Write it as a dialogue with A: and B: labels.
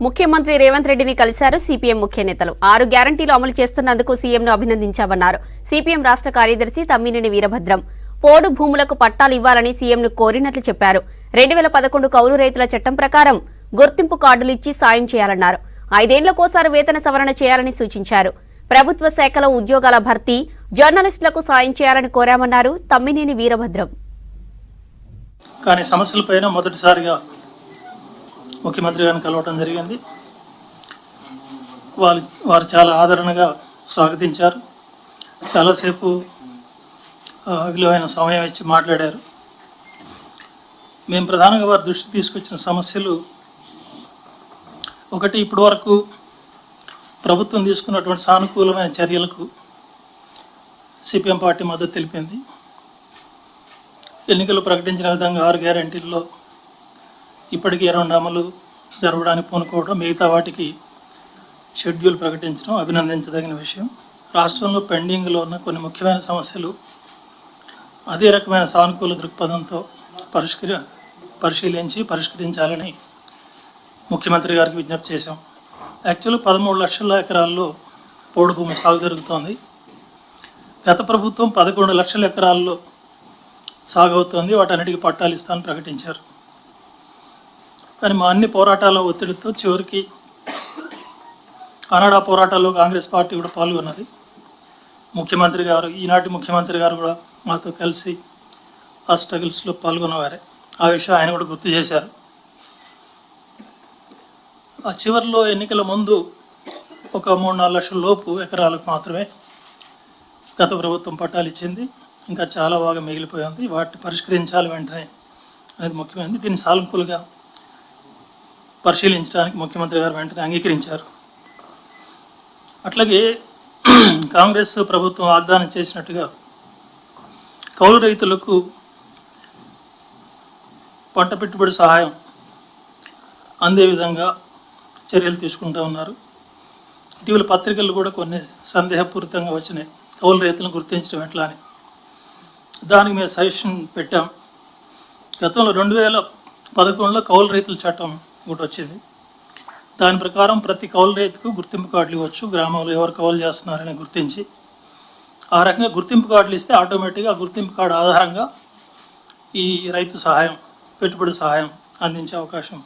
A: ముఖ్యమంత్రి రేవంత్ రెడ్డిని కలిశారు సిపిఎం ముఖ్య నేతలు. 6 గ్యారంటీలు అమలు చేస్తున్నందుకు సీఎంను అభినందించామన్నారు. సిపిఎం రాష్ట్ర కార్యదర్శి తమ్మినేని వీరభద్రం పోడు భూములకు పట్టాలు ఇవ్వాలని సీఎంను కోరినట్లు చెప్పారు. 2011 కౌలు రైతుల చట్టం ప్రకారం గుర్తింపు కార్డులు ఇచ్చి సాయం చేయాలన్నారు. 5 ఏళ్లకోసారి వేతన సవరణ చేయాలని సూచించారు. ప్రభుత్వ శాఖలో ఉద్యోగాల భర్తీ, జర్నలిస్టులకు సాయం చేయాలని కోరామన్నారు తమ్మినేని వీరభద్రం.
B: కానీ సమస్యలపైన మొదటిసారిగా ముఖ్యమంత్రి గారిని కలవటం జరిగింది. వారు చాలా ఆదరణగా స్వాగతించారు. చాలాసేపు విలువైన సమయం ఇచ్చి మాట్లాడారు. మేము ప్రధానంగా వారి దృష్టికి తీసుకొచ్చిన సమస్యలు ఒకటి, ఇప్పటి వరకు ప్రభుత్వం తీసుకున్నటువంటి సానుకూలమైన చర్యలకు సిపిఎం పార్టీ మద్దతు తెలిపింది. ఎన్నికలు ప్రకటించిన విధంగా 6 గ్యారంటీల్లో ఇప్పటికీ 2 అమలు జరగడానికి పూనుకోవడం, మిగతా వాటికి షెడ్యూల్ ప్రకటించడం అభినందించదగిన విషయం. రాష్ట్రంలో పెండింగ్లో ఉన్న కొన్ని ముఖ్యమైన సమస్యలు అదే రకమైన సానుకూల దృక్పథంతో పరిష్కరించాలని ముఖ్యమంత్రి గారికి విజ్ఞప్తి చేశాం. యాక్చువల్గా 13 లక్షల ఎకరాల్లో పోడు భూమి సాగు జరుగుతోంది. గత ప్రభుత్వం 11 లక్షల ఎకరాల్లో సాగు అవుతోంది. వాటన్నిటికీ పట్టాలు ఇస్తానని ప్రకటించారు. కానీ మా అన్ని పోరాటాల ఒత్తిడితో చివరికి ఆనాడు ఆ పోరాటాల్లో కాంగ్రెస్ పార్టీ కూడా పాల్గొన్నది. ముఖ్యమంత్రి గారు, ఈనాటి ముఖ్యమంత్రి గారు కూడా మాతో కలిసి ఆ స్ట్రగుల్స్లో పాల్గొన్నవారే. ఆ విషయం ఆయన కూడా గుర్తు చేశారు. ఆ చివరిలో ఎన్నికల ముందు ఒక 3-4 లక్షల లోపు ఎకరాలకు మాత్రమే గత ప్రభుత్వం పట్టాలు ఇచ్చింది. ఇంకా చాలా బాగా మిగిలిపోయింది. వాటిని పరిష్కరించాలి వెంటనే అనేది ముఖ్యమైనది. దీన్ని సానుకూలంగా పరిశీలించడానికి ముఖ్యమంత్రి గారు వెంటనే అంగీకరించారు. అట్లాగే కాంగ్రెస్ ప్రభుత్వం వాగ్దానం చేసినట్టుగా కౌలు రైతులకు పంట పెట్టుబడి సహాయం అందే విధంగా చర్యలు తీసుకుంటూ ఉన్నారు. ఇటీవల పత్రికలు కూడా కొన్ని సందేహపూరితంగా వచ్చినాయి, కౌలు రైతులను గుర్తించడం ఎట్లా అని. దానికి మేము సజెషన్ పెట్టాం. గతంలో 2011లో కౌలు రైతుల చట్టం ఒకటి వచ్చింది. దాని ప్రకారం ప్రతి కౌలు రైతుకు గుర్తింపు కార్డులు ఇవ్వచ్చు. గ్రామంలో ఎవరు కౌలు చేస్తున్నారని గుర్తించి ఆ రకంగా గుర్తింపు కార్డులు ఇస్తే ఆటోమేటిక్గా గుర్తింపు కార్డు ఆధారంగా ఈ రైతు సహాయం, పెట్టుబడి సహాయం అందించే అవకాశం